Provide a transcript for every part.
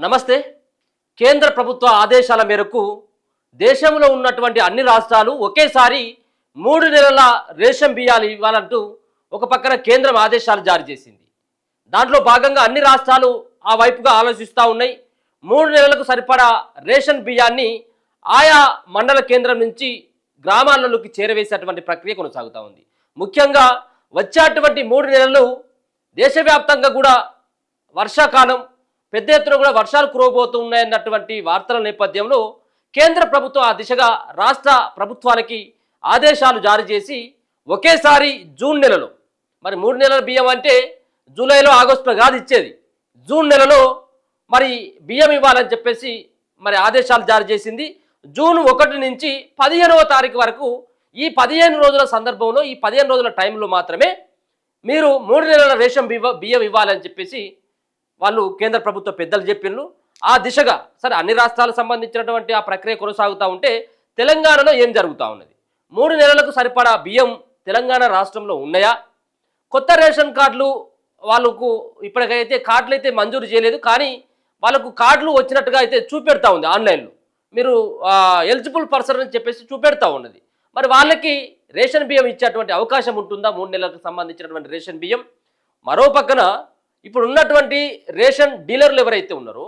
నమస్తే. కేంద్ర ప్రభుత్వ ఆదేశాల మేరకు దేశంలో ఉన్నటువంటి అన్ని రాష్ట్రాలు ఒకేసారి 3 నెలల రేషన్ బియ్యాలు ఇవ్వాలంటూ ఒక పక్కన కేంద్రం ఆదేశాలు జారీ చేసింది. దాంట్లో భాగంగా అన్ని రాష్ట్రాలు ఆ వైపుగా ఆలోచిస్తూ ఉన్నాయి. 3 నెలలకు సరిపడా రేషన్ బియ్యాన్ని ఆయా మండల కేంద్రం నుంచి గ్రామాలలోకి చేరవేసేటువంటి ప్రక్రియ కొనసాగుతూ ఉంది. ముఖ్యంగా వచ్చేటువంటి 3 నెలలు దేశవ్యాప్తంగా కూడా వర్షాకాలం పెద్ద ఎత్తున కూడా వర్షాలు కురవబోతున్నాయన్నటువంటి వార్తల నేపథ్యంలో కేంద్ర ప్రభుత్వం ఆ దిశగా రాష్ట్ర ప్రభుత్వాలకి ఆదేశాలు జారీ చేసి ఒకేసారి జూన్ నెలలో, మరి 3 నెలల బియ్యం అంటే జూలైలో ఆగస్టులో కాదు ఇచ్చేది, జూన్ నెలలో మరి బియ్యం ఇవ్వాలని చెప్పేసి మరి ఆదేశాలు జారీ చేసింది. జూన్ 1 నుంచి 15వ తారీఖు వరకు ఈ 15 రోజుల సందర్భంలో, ఈ 15 రోజుల టైంలో మాత్రమే మీరు 3 నెలల రేషన్ బియ్యం ఇవ్వాలని చెప్పేసి వాళ్ళు కేంద్ర ప్రభుత్వ పెద్దలు చెప్పిండ్రు. ఆ దిశగా సరే అన్ని రాష్ట్రాలకు సంబంధించినటువంటి ఆ ప్రక్రియ కొనసాగుతూ ఉంటే తెలంగాణలో ఏం జరుగుతూ ఉన్నది? 3 నెలలకు సరిపడా బియ్యం తెలంగాణ రాష్ట్రంలో ఉన్నాయా? కొత్త రేషన్ కార్డులు వాళ్ళకు ఇప్పటికైతే కార్డులు అయితే మంజూరు చేయలేదు, కానీ వాళ్ళకు కార్డులు వచ్చినట్టుగా అయితే చూపెడతా ఉంది ఆన్లైన్లో. మీరు ఎలిజిబుల్ పర్సన్ అని చెప్పేసి చూపెడతా ఉన్నది. మరి వాళ్ళకి రేషన్ బియ్యం ఇచ్చేటువంటి అవకాశం ఉంటుందా? 3 నెలలకు సంబంధించినటువంటి రేషన్ బియ్యం. మరో పక్కన ఇప్పుడు ఉన్నటువంటి రేషన్ డీలర్లు ఎవరైతే ఉన్నారో,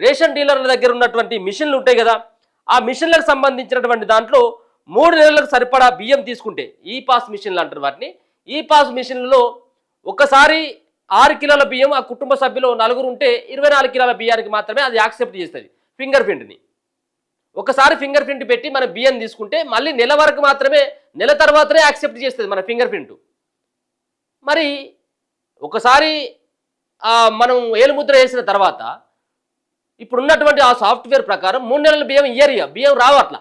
రేషన్ డీలర్ల దగ్గర ఉన్నటువంటి మిషన్లు ఉంటాయి కదా, ఆ మిషన్లకు సంబంధించినటువంటి దాంట్లో 3 నెలలకు సరిపడా బియ్యం తీసుకుంటే ఈ పాస్ మిషన్లు అంటారు వాటిని. ఈ పాస్ మిషన్లలో ఒకసారి 6 కిలోల బియ్యం ఆ కుటుంబ సభ్యులు 4 ఉంటే 24 కిలోల బియ్యానికి మాత్రమే అది యాక్సెప్ట్ చేస్తుంది ఫింగర్ ప్రింట్ని. ఒకసారి ఫింగర్ ప్రింట్ పెట్టి మన బియ్యం తీసుకుంటే మళ్ళీ నెల వరకు మాత్రమే, నెల తర్వాతనే యాక్సెప్ట్ చేస్తుంది మన ఫింగర్ ప్రింట్. మరి ఒకసారి మనం ఏలుముద్ర వేసిన తర్వాత ఇప్పుడు ఉన్నటువంటి ఆ సాఫ్ట్వేర్ ప్రకారం 3 నెలల బియ్యం బియ్యం రావు అట్లా.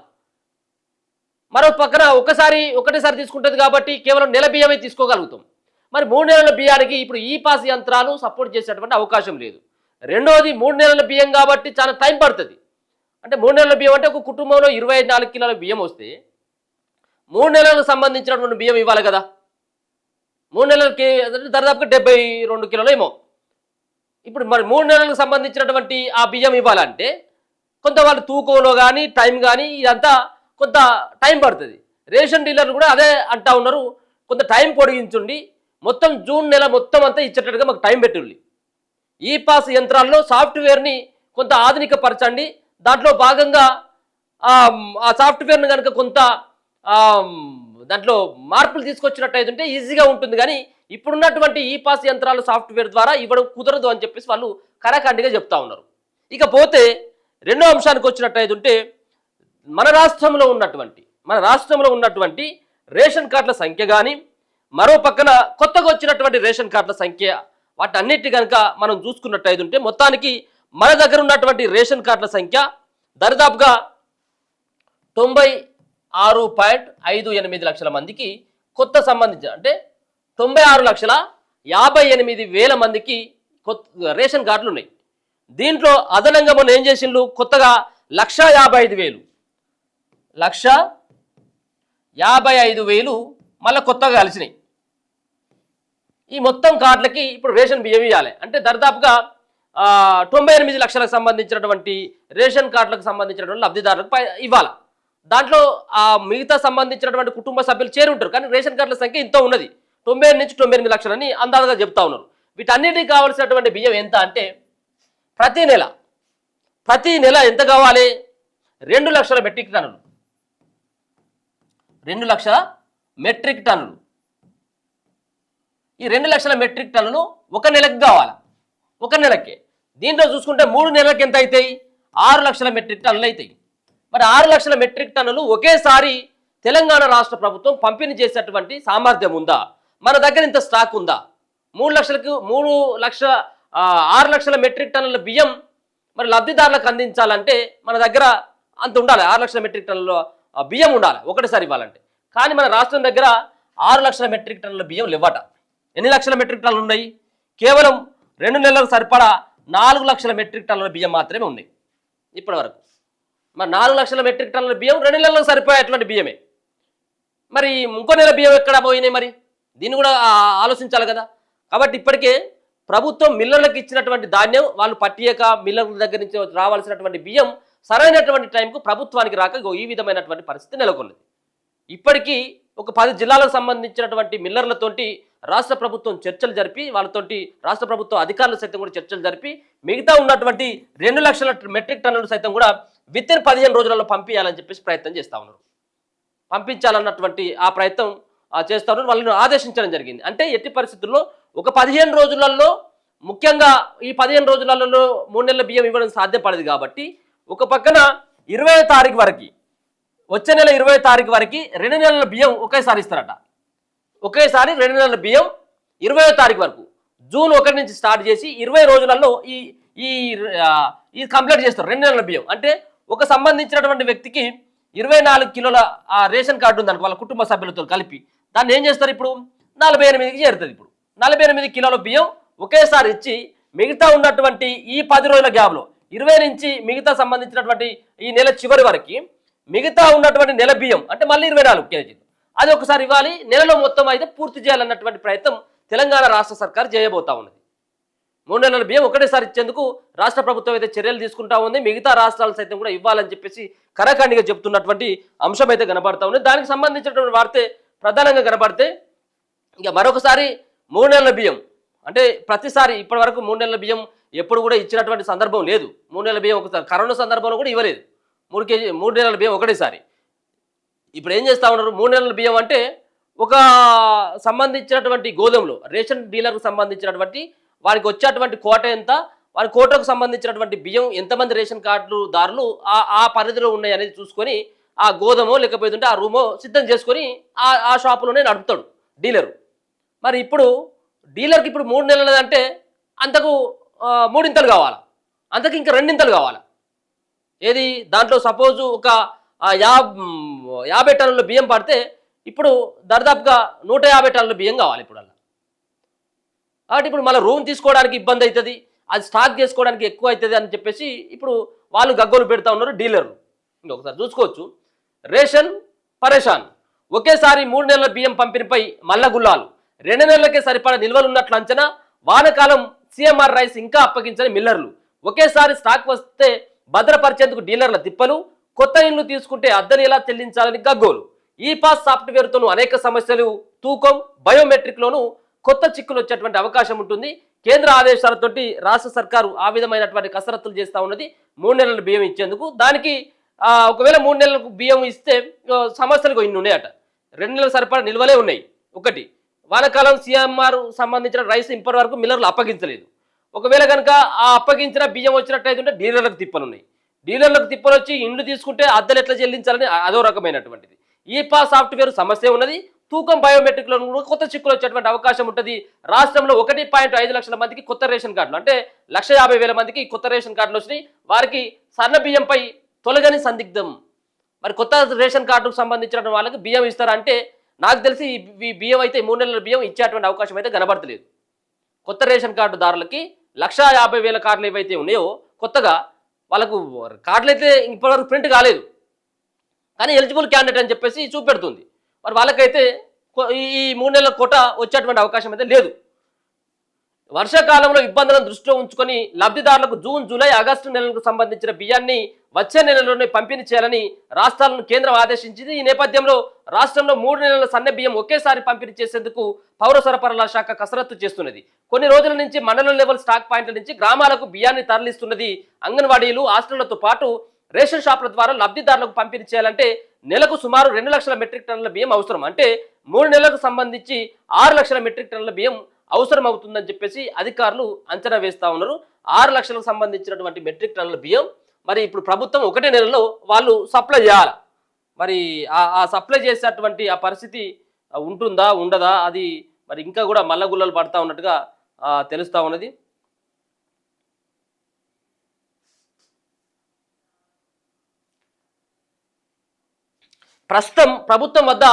మరో పక్కన ఒకటేసారి తీసుకుంటుంది కాబట్టి కేవలం నెల బియ్యమే తీసుకోగలుగుతాం. మరి 3 నెలల బియ్యానికి ఇప్పుడు ఈ పాస్ యంత్రాలు సపోర్ట్ చేసేటువంటి అవకాశం లేదు. రెండోది 3 నెలల బియ్యం కాబట్టి చాలా టైం పడుతుంది. అంటే 3 నెలల బియ్యం అంటే ఒక కుటుంబంలో 24 కిలోల బియ్యం వస్తే 3 నెలలకు సంబంధించినటువంటి బియ్యం ఇవ్వాలి కదా. 3 నెలలకి దాదాపుగా 72 కిలోలు ఏమో. ఇప్పుడు మరి 3 నెలలకు సంబంధించినటువంటి ఆ బియ్యం ఇవ్వాలంటే కొంత వాళ్ళు తూకంలో కానీ టైం కానీ ఇదంతా కొంత టైం పడుతుంది. రేషన్ డీలర్లు కూడా అదే అంటా ఉన్నారు, కొంత టైం పొడిగించుండి మొత్తం జూన్ నెల మొత్తం అంతా ఇచ్చేటట్టుగా మాకు టైం పెట్టుండి. ఈ పాస్ యంత్రాల్లో సాఫ్ట్వేర్ని కొంత ఆధునికపరచండి. దాంట్లో భాగంగా ఆ సాఫ్ట్వేర్ని కనుక కొంత దాంట్లో మార్పులు తీసుకొచ్చినట్టయితే ఈజీగా ఉంటుంది. కానీ ఇప్పుడున్నటువంటి ఈ పాస్ యంత్రాలు సాఫ్ట్వేర్ ద్వారా ఇవ్వడం కుదరదు అని చెప్పేసి వాళ్ళు కరాఖండిగా చెప్తా ఉన్నారు. ఇకపోతే రెండో అంశానికి వచ్చినట్టయితే మన రాష్ట్రంలో ఉన్నటువంటి రేషన్ కార్డుల సంఖ్య కానీ, మరో పక్కన కొత్తగా వచ్చినటువంటి రేషన్ కార్డుల సంఖ్య, వాటన్నిటి కనుక మనం చూసుకున్నట్టయితే మొత్తానికి మన దగ్గర ఉన్నటువంటి రేషన్ కార్డుల సంఖ్య దరిదాపుగా 96.58 లక్షల మందికి కొత్త సంబంధించిన, అంటే 96,58,000 మందికి కొత్త రేషన్ కార్డులు ఉన్నాయి. దీంట్లో అదనంగా మనం ఏం చేసిండ్రు, కొత్తగా 1,55,000 మళ్ళీ కొత్తగా కలిసినాయి. ఈ మొత్తం కార్డులకి ఇప్పుడు రేషన్ బియ్యం ఇవ్వాలి. అంటే దరిదాపుగా 98 లక్షలకు సంబంధించినటువంటి రేషన్ కార్డులకు సంబంధించినటువంటి లబ్ధిదారులకు ఇవ్వాలి. దాంట్లో ఆ మిగతా సంబంధించినటువంటి కుటుంబ సభ్యులు చేరి ఉంటారు, కానీ రేషన్ కార్డుల సంఖ్య ఇంత ఉన్నది, 97 నుంచి 98 లక్షలని అందాజుగా చెప్తా ఉన్నారు. వీటన్నిటికి కావాల్సినటువంటి బియ్యం ఎంత అంటే ప్రతి నెల ఎంత కావాలి? 2 లక్షల మెట్రిక్ టన్నులు. 2 లక్షల మెట్రిక్ టన్నులు. ఈ 2 లక్షల మెట్రిక్ టన్నులు ఒక నెలకు కావాలి, ఒక నెలకే. దీంట్లో చూసుకుంటే 3 నెలలకు ఎంత అవుతాయి? 6 లక్షల మెట్రిక్ టన్నులు అవుతాయి. మరి 6 లక్షల మెట్రిక్ టన్నులు ఒకేసారి తెలంగాణ రాష్ట్ర ప్రభుత్వం పంపిణీ చేసేటువంటి సామర్థ్యం ఉందా? మన దగ్గర ఇంత స్టాక్ ఉందా? 6 లక్షల మెట్రిక్ టన్నుల బియ్యం మరి లబ్ధిదారులకు అందించాలంటే మన దగ్గర అంత ఉండాలి, 6 లక్షల మెట్రిక్ టన్నుల బియ్యం ఉండాలి ఒకటిసారి ఇవ్వాలంటే. కానీ మన రాష్ట్రం దగ్గర 6 లక్షల మెట్రిక్ టన్నుల బియ్యం లేవట. ఎన్ని లక్షల మెట్రిక్ టన్నులు ఉన్నాయి? కేవలం 2 నెలలకు సరిపడా 4 లక్షల మెట్రిక్ టన్నుల బియ్యం మాత్రమే ఉన్నాయి ఇప్పటి వరకు. మరి 4 లక్షల మెట్రిక్ టన్నుల బియ్యం 2 నెలలకు సరిపోయేటువంటి బియ్యమే. మరి ఇంకో నెల బియ్యం ఎక్కడ పోయినాయి? మరి దీన్ని కూడా ఆలోచించాలి కదా. కాబట్టి ఇప్పటికే ప్రభుత్వం మిల్లర్లకు ఇచ్చినటువంటి ధాన్యం వాళ్ళు పట్టియక మిల్లర్ల దగ్గర నుంచి రావాల్సినటువంటి బియ్యం సరైనటువంటి టైంకు ప్రభుత్వానికి రాక ఈ విధమైనటువంటి పరిస్థితి నెలకొన్నది. ఇప్పటికీ ఒక 10 జిల్లాలకు సంబంధించినటువంటి మిల్లర్లతోటి రాష్ట్ర ప్రభుత్వం చర్చలు జరిపి వాళ్ళతోటి రాష్ట్ర ప్రభుత్వ అధికారులు సైతం కూడా చర్చలు జరిపి మిగతా ఉన్నటువంటి 2 లక్షల మెట్రిక్ టన్నులు సైతం కూడా వితిన్ 15 రోజులలో పంపించాలని చెప్పేసి ప్రయత్నం చేస్తూ ఉన్నారు. పంపించాలన్నటువంటి ఆ ప్రయత్నం చేస్తూ ఉన్నారు. వాళ్ళని ఆదేశించడం జరిగింది. అంటే ఎట్టి పరిస్థితుల్లో ఒక 15 రోజులలో, ముఖ్యంగా ఈ 15 రోజులలో 3 నెలల బియ్యం ఇవ్వడం సాధ్యపడదు కాబట్టి ఒక పక్కన 20వ తారీఖు వరకు, వచ్చే నెల 20వ తారీఖు వరకు 2 నెలల బియ్యం ఒకేసారి ఇస్తారట. ఒకేసారి 2 నెలల బియ్యం 20వ తారీఖు వరకు, జూన్ 1 నుంచి స్టార్ట్ చేసి 20 రోజులలో ఈ కంప్లీట్ చేస్తారు 2 నెలల బియ్యం. అంటే ఒక సంబంధించినటువంటి వ్యక్తికి 24 కిలోల రేషన్ కార్డు ఉందనుకో, వాళ్ళ కుటుంబ సభ్యులతో కలిపి దాన్ని ఏం చేస్తారు, ఇప్పుడు 48కి చేరుతుంది. ఇప్పుడు 48 కిలోల బియ్యం ఒకేసారి ఇచ్చి మిగతా ఉన్నటువంటి ఈ 10 రోజుల గ్యాప్లో 20 నుంచి మిగతా సంబంధించినటువంటి ఈ నెల చివరి వరకు మిగతా ఉన్నటువంటి నెల బియ్యం అంటే మళ్ళీ 24 కేజీలు అది ఒకసారి ఇవ్వాలి. నెలలో మొత్తం అయితే పూర్తి చేయాలన్నటువంటి ప్రయత్నం తెలంగాణ రాష్ట్ర సర్కార్ చేయబోతా ఉన్నది. 3 నెలల బియ్యం ఒకటేసారి ఇచ్చేందుకు రాష్ట్ర ప్రభుత్వం అయితే చర్యలు తీసుకుంటా ఉంది. మిగతా రాష్ట్రాలు సైతం కూడా ఇవ్వాలని చెప్పేసి కరాఖండిగా చెప్తున్నటువంటి అంశం అయితే కనబడతా ఉంది. దానికి సంబంధించినటువంటి వార్తే ప్రధానంగా కనబడితే ఇక మరొకసారి 3 నెలల బియ్యం అంటే ప్రతిసారి ఇప్పటి వరకు 3 నెలల బియ్యం ఎప్పుడు కూడా ఇచ్చినటువంటి సందర్భం లేదు. 3 నెలల బియ్యం ఒకసారి కరోనా సందర్భంలో కూడా ఇవ్వలేదు. 3 నెలల బియ్యం ఒకటేసారి. ఇప్పుడు ఏం చేస్తూ ఉన్నారు, 3 నెలల బియ్యం అంటే ఒక సంబంధించినటువంటి గోధుమలు రేషన్ డీలర్కు సంబంధించినటువంటి వారికి వచ్చేటువంటి కోట ఎంత, వారి కోటకు సంబంధించినటువంటి బియ్యం ఎంతమంది రేషన్ కార్డులు దారులు ఆ పరిధిలో ఉన్నాయి అనేది చూసుకొని ఆ గోధుమో లేకపోతుంటే ఆ రూమో సిద్ధం చేసుకొని ఆ షాపులోనే నడుపుతాడు డీలరు. మరి ఇప్పుడు డీలర్కి ఇప్పుడు 3 నెలలు అంటే అంతకు 3 ఇంతలు కావాలా, అంతకు ఇంకా 2 ఇంతలు కావాలా. ఏది దాంట్లో సపోజు ఒక 50 టన్నుల బియ్యం పడితే ఇప్పుడు దర్దాపుగా 150 టన్నుల బియ్యం కావాలి ఇప్పుడు అలా. కాబట్టి ఇప్పుడు మళ్ళీ రూమ్ తీసుకోవడానికి ఇబ్బంది అవుతుంది, అది స్టాక్ చేసుకోవడానికి ఎక్కువ అవుతుంది అని చెప్పేసి ఇప్పుడు వాళ్ళు గగ్గోలు పెడతా ఉన్నారు డీలర్లు. ఇంకొకసారి చూసుకోవచ్చు, రేషన్ పరేషాన్, ఒకేసారి 3 నెలల బియ్యం పంపిణీపై మల్లగుల్లాలు, 2 నెలలకే సరిపడా నిల్వలు ఉన్నట్లు అంచనా, వానకాలం సీఎంఆర్ రైస్ ఇంకా అప్పగించని మిల్లర్లు, ఒకేసారి స్టాక్ వస్తే భద్రపరిచేందుకు డీలర్ల తిప్పలు, కొత్త ఇళ్లు తీసుకుంటే అద్దెలు ఎలా చెల్లించాలని గగ్గోలు, ఈ పాస్ సాఫ్ట్వేర్తోనూ అనేక సమస్యలు, తూకం బయోమెట్రిక్లోనూ కొత్త చిక్కులు వచ్చేటువంటి అవకాశం ఉంటుంది. కేంద్ర ఆదేశాలతోటి రాష్ట్ర సర్కారు ఆ విధమైనటువంటి కసరత్తులు చేస్తూ ఉన్నది 3 నెలల బియ్యం ఇచ్చేందుకు. దానికి ఒకవేళ 3 నెలలకు బియ్యం ఇస్తే సమస్యలు ఇన్ని ఉన్నాయట. 2 నెలలు సరిపడా నిల్వలే ఉన్నాయి. ఒకటి, వానకాలం సీఎంఆర్ సంబంధించిన రైస్ ఇప్పటి వరకు మిల్లర్లు అప్పగించలేదు. ఒకవేళ కనుక ఆ అప్పగించిన బియ్యం వచ్చినట్టయితే డీలర్లకు తిప్పలు ఉన్నాయి. డీలర్లకు తిప్పలు వచ్చి ఇండ్లు తీసుకుంటే అద్దెలు ఎట్లా చెల్లించాలని అదో రకమైనటువంటిది. ఈ పాస్ సాఫ్ట్వేర్ సమస్య ఉన్నది. తూకం బయోమెట్రిక్లో కొత్త చిక్కులు వచ్చేటువంటి అవకాశం ఉంటుంది. రాష్ట్రంలో 1.5 లక్షల మందికి కొత్త రేషన్ కార్డులు అంటే 1,50,000 మందికి కొత్త రేషన్ కార్డులు వచ్చినాయి. వారికి సన్న బియ్యంపై తొలగని సందిగ్ధం. మరి కొత్త రేషన్ కార్డుకు సంబంధించిన వాళ్ళకి బియ్యం ఇస్తారంటే నాకు తెలిసి ఈ బియ్యం అయితే 3 నెలల బియ్యం ఇచ్చేటువంటి అవకాశం అయితే కనబడతలేదు. కొత్త రేషన్ కార్డుదారులకి 1,50,000 కార్డులు ఏవైతే ఉన్నాయో కొత్తగా వాళ్ళకు కార్డులు అయితే ఇప్పటివరకు ప్రింట్ కాలేదు, కానీ ఎలిజిబుల్ క్యాండిడేట్ అని చెప్పేసి చూపెడుతుంది. మరి వాళ్ళకైతే ఈ 3 నెలల కోట వచ్చేటువంటి అవకాశం అయితే లేదు. వర్షాకాలంలో ఇబ్బందులను దృష్టిలో ఉంచుకొని లబ్ధిదారులకు జూన్, జూలై, ఆగస్టు నెలలకు సంబంధించిన బియ్యాన్ని వచ్చే నెలలోనే పంపిణీ చేయాలని రాష్ట్రాలను కేంద్రం ఆదేశించింది. ఈ నేపథ్యంలో రాష్ట్రంలో 3 నెలల సన్న బియ్యం ఒకేసారి పంపిణీ చేసేందుకు పౌర సరఫరాల శాఖ కసరత్తు చేస్తున్నది. కొన్ని రోజుల నుంచి మండల లెవెల్ స్టాక్ పాయింట్ల నుంచి గ్రామాలకు బియ్యాన్ని తరలిస్తున్నది. అంగన్వాడీలు, హాస్టళ్లతో పాటు రేషన్ షాపుల ద్వారా లబ్ధిదారులకు పంపిణీ చేయాలంటే నెలకు సుమారు 2 లక్షల మెట్రిక్ టన్నుల బియ్యం అవసరం. అంటే 3 నెలలకు సంబంధించి 6 లక్షల మెట్రిక్ టన్నుల బియ్యం అవసరం అవుతుందని చెప్పేసి అధికారులు అంచనా వేస్తూ ఉన్నారు. 6 లక్షలకు సంబంధించినటువంటి మెట్రిక్ టన్నుల బియ్యం మరి ఇప్పుడు ప్రభుత్వం 1 నెలలో వాళ్ళు సప్లై చేయాలి. మరి ఆ సప్లై చేసేటువంటి ఆ పరిస్థితి ఉంటుందా ఉండదా అది మరి ఇంకా కూడా మల్లగుల్లలు పడతా ఉన్నట్టుగా తెలుస్తూ ఉన్నది. ప్రస్తుతం ప్రభుత్వం వద్ద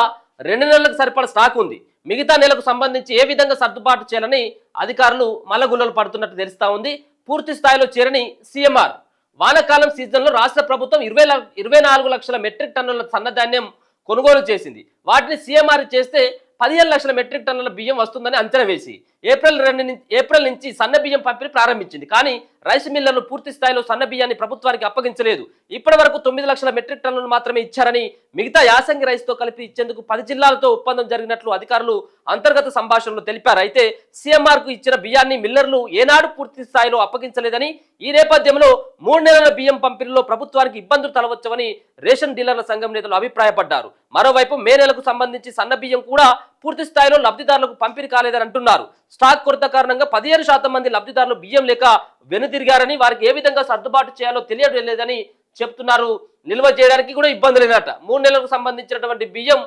2 నెలలకు సరిపడా స్టాక్ ఉంది. మిగతా నెలకు సంబంధించి ఏ విధంగా సర్దుబాటు చేయాలని అధికారులు మల్లగుల్లలు పడుతున్నట్టు తెలుస్తా ఉంది. పూర్తి స్థాయిలో చేరని సీఎంఆర్, వానాకాలం సీజన్లో రాష్ట్ర ప్రభుత్వం 24 లక్షల మెట్రిక్ టన్నుల సన్నధాన్యం కొనుగోలు చేసింది. వాటిని సీఎంఆర్ చేస్తే 15 లక్షల మెట్రిక్ టన్నుల బియ్యం వస్తుందని అంచనా వేసి ఏప్రిల్ నుంచి సన్న బియ్యం పంపిణీ ప్రారంభించింది. కానీ రైస్ మిల్లర్లు పూర్తి స్థాయిలో సన్న బియ్యాన్ని ప్రభుత్వానికి అప్పగించలేదు. ఇప్పటి వరకు 9 లక్షల మెట్రిక్ టన్నులు మాత్రమే ఇచ్చారని, మిగతా యాసంగి రైస్ తో కలిపి ఇచ్చేందుకు 10 జిల్లాలతో ఒప్పందం జరిగినట్లు అధికారులు అంతర్గత సంభాషణలో తెలిపారు. అయితే సీఎంఆర్ కు ఇచ్చిన బియ్యాన్ని మిల్లర్లు ఏనాడు పూర్తి స్థాయిలో అప్పగించలేదని, ఈ నేపథ్యంలో 3 నెలల బియ్యం పంపిణీలో ప్రభుత్వానికి ఇబ్బందులు తలవచ్చవని రేషన్ డీలర్ల సంఘం నేతలు అభిప్రాయపడ్డారు. మరోవైపు మే నెలకు సంబంధించి సన్న బియ్యం కూడా పూర్తి స్థాయిలో లబ్ధిదారులకు పంపిణీ కాలేదని అంటున్నారు. స్టాక్ కొరత కారణంగా 15% మంది లబ్ధిదారులు బియ్యం లేక వెనుతిరిగారని, వారికి ఏ విధంగా సర్దుబాటు చేయాలో తెలియడం లేదని చెప్తున్నారు. నిల్వ చేయడానికి కూడా ఇబ్బంది లేదట. 3 నెలలకు సంబంధించినటువంటి బియ్యం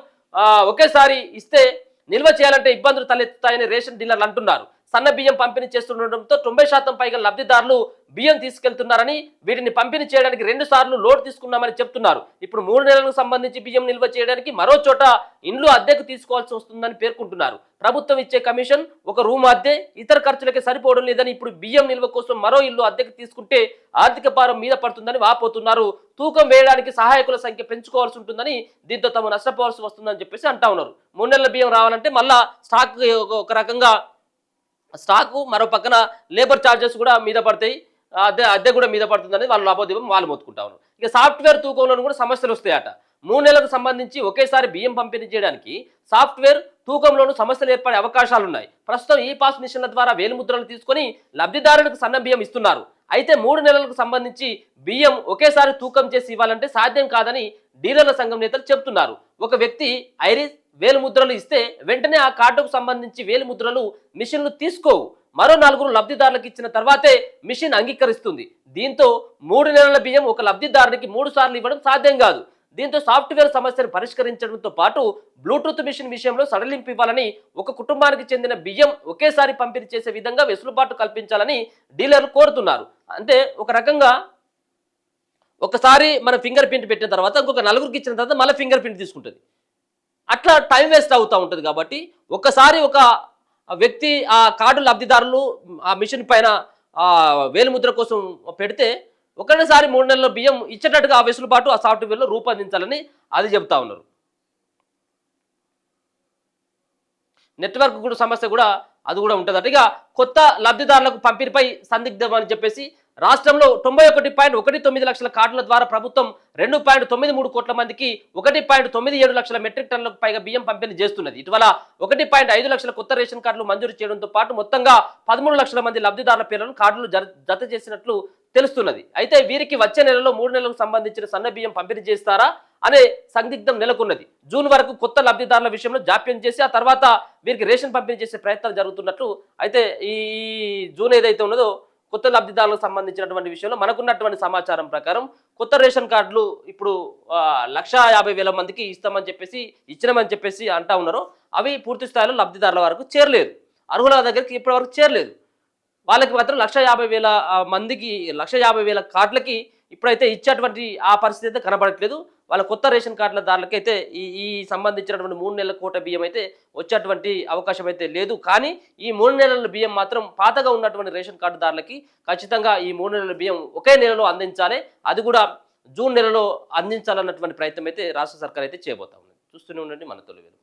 ఒకేసారి ఇస్తే నిల్వ చేయాలంటే ఇబ్బందులు తలెత్తుతాయని రేషన్ డీలర్లు అంటున్నారు. సన్న బియ్యం పంపిణీ చేస్తుండటంతో 90% పైగా లబ్ధిదారులు బియ్యం తీసుకెళ్తున్నారని, వీటిని పంపిణీ చేయడానికి 2 సార్లు లోడ్ తీసుకున్నామని చెప్తున్నారు. ఇప్పుడు 3 నెలలకు సంబంధించి బియ్యం నిల్వ చేయడానికి మరో చోట ఇండ్లు అద్దెకు తీసుకోవాల్సి వస్తుందని పేర్కొంటున్నారు. ప్రభుత్వం ఇచ్చే కమిషన్, ఒక రూమ్ అద్దె, ఇతర ఖర్చులకే సరిపోవడం లేదని, ఇప్పుడు బియ్యం నిల్వ కోసం మరో ఇల్లు అద్దెకు తీసుకుంటే ఆర్థిక భారం మీద పడుతుందని వాపోతున్నారు. తూకం వేయడానికి సహాయకుల సంఖ్య పెంచుకోవాల్సి ఉంటుందని, దీంతో తాము నష్టపోవాల్సి వస్తుందని చెప్పేసి అంటా ఉన్నారు. 3 నెలల బియ్యం రావాలంటే మళ్ళా స్టాక్ ఒక రకంగా స్టాకు, మరో పక్కన లేబర్ ఛార్జెస్ కూడా మీద పడతాయి, అద్దె కూడా మీద పడుతుందని వాళ్ళు లాభోదీపం వాళ్ళు మొత్తుకుంటా ఉన్నారు. ఇక సాఫ్ట్వేర్ తూకంలో కూడా సమస్యలు వస్తాయట. 3 నెలలకు సంబంధించి ఒకేసారి బియ్యం పంపిణీ చేయడానికి సాఫ్ట్వేర్ తూకంలోనూ సమస్యలు ఏర్పడే అవకాశాలున్నాయి. ప్రస్తుతం ఈ పాస్ మిషన్ల ద్వారా వేలిముద్రలు తీసుకొని లబ్ధిదారులకు సన్న బియ్యం ఇస్తున్నారు. అయితే 3 నెలలకు సంబంధించి బియ్యం ఒకేసారి తూకం చేసి ఇవ్వాలంటే సాధ్యం కాదని డీలర్ల సంఘం నేతలు చెబుతున్నారు. ఒక వ్యక్తి ఐరిస్ వేలిముద్రలు ఇస్తే వెంటనే ఆ కార్డుకు సంబంధించి వేలిముద్రలు మిషన్లు తీసుకోవు. మరో 4 లబ్ధిదారులకు ఇచ్చిన తర్వాతే మిషన్ అంగీకరిస్తుంది. దీంతో 3 నెలల బియ్యం ఒక లబ్ధిదారునికి 3 సార్లు ఇవ్వడం సాధ్యం కాదు. దీంతో సాఫ్ట్వేర్ సమస్యను పరిష్కరించడంతో పాటు బ్లూటూత్ మిషన్ విషయంలో సడలింపు ఇవ్వాలని, ఒక కుటుంబానికి చెందిన బియ్యం ఒకేసారి పంపిణీ చేసే విధంగా వెసులుబాటు కల్పించాలని డీలర్లు కోరుతున్నారు. అంటే ఒక రకంగా ఒకసారి మన ఫింగర్ ప్రింట్ పెట్టిన తర్వాత ఇంకొక 4కి ఇచ్చిన తర్వాత మళ్ళీ ఫింగర్ ప్రింట్ తీసుకుంటుంది. అట్లా టైం వేస్ట్ అవుతూ ఉంటుంది. కాబట్టి ఒక్కసారి ఒక వ్యక్తి ఆ కార్డు లబ్ధిదారులు ఆ మిషన్ పైన వేలిముద్ర కోసం పెడితే ఒకటేసారి 3 నెలల బియ్యం ఇచ్చేటట్టుగా ఆ వెసులుబాటు ఆ సాఫ్ట్వేర్లో రూపొందించాలని అది చెబుతా ఉన్నారు. నెట్వర్క్ కూడా సమస్య కూడా అది కూడా ఉంటుంది. ఇక కొత్త లబ్ధిదారులకు పంపిణీపై సందిగ్ధం అని చెప్పేసి రాష్ట్రంలో 91.19 లక్షల కార్డుల ద్వారా ప్రభుత్వం 2.93 కోట్ల మందికి 1.97 లక్షల మెట్రిక్ టన్నులకు పైగా బియ్యం పంపిణీ చేస్తున్నది. ఇటీవల 1.5 లక్షల కొత్త రేషన్ కార్డులు మంజూరు చేయడంతో పాటు మొత్తంగా 13 లక్షల మంది లబ్ధిదారుల పేర్లను కార్డులు జత చేసినట్లు తెలుస్తున్నది. అయితే వీరికి వచ్చే నెలలో 3 నెలలకు సంబంధించిన సన్న బియ్యం పంపిణీ చేస్తారా అనే సందిగ్ధం నెలకొన్నది. జూన్ వరకు కొత్త లబ్ధిదారుల విషయంలో జాప్యం చేసి ఆ తర్వాత వీరికి రేషన్ పంపిణీ చేసే ప్రయత్నాలు జరుగుతున్నట్లు, అయితే ఈ జూన్ ఏదైతే ఉన్నదో కొత్త లబ్ధిదారులకు సంబంధించినటువంటి విషయంలో మనకున్నటువంటి సమాచారం ప్రకారం కొత్త రేషన్ కార్డులు ఇప్పుడు 1,50,000 మందికి ఇచ్చినామని చెప్పేసి అంటా ఉన్నారు. అవి పూర్తి స్థాయిలో లబ్ధిదారుల వరకు చేరలేదు, అర్హుల దగ్గరికి ఇప్పటి వరకు చేరలేదు. వాళ్ళకి మాత్రం 1,50,000 మందికి 1,50,000 కార్డులకి ఇప్పుడైతే ఇచ్చేటువంటి ఆ పరిస్థితి అయితే కనబడట్లేదు. వాళ్ళ కొత్త రేషన్ కార్డుల దారులకైతే ఈ సంబంధించినటువంటి 3 నెలల కోట బియ్యం అయితే వచ్చేటువంటి అవకాశం అయితే లేదు. కానీ ఈ 3 నెలల బియ్యం మాత్రం పాతగా ఉన్నటువంటి రేషన్ కార్డుదారులకి ఖచ్చితంగా ఈ 3 నెలల బియ్యం ఒకే నెలలో అందించాలి. అది కూడా జూన్ నెలలో అందించాలన్నటువంటి ప్రయత్నం అయితే రాష్ట్ర సర్కార్ అయితే చేయబోతా ఉంది. చూస్తూనే ఉండండి మన తొలి వెలుగు.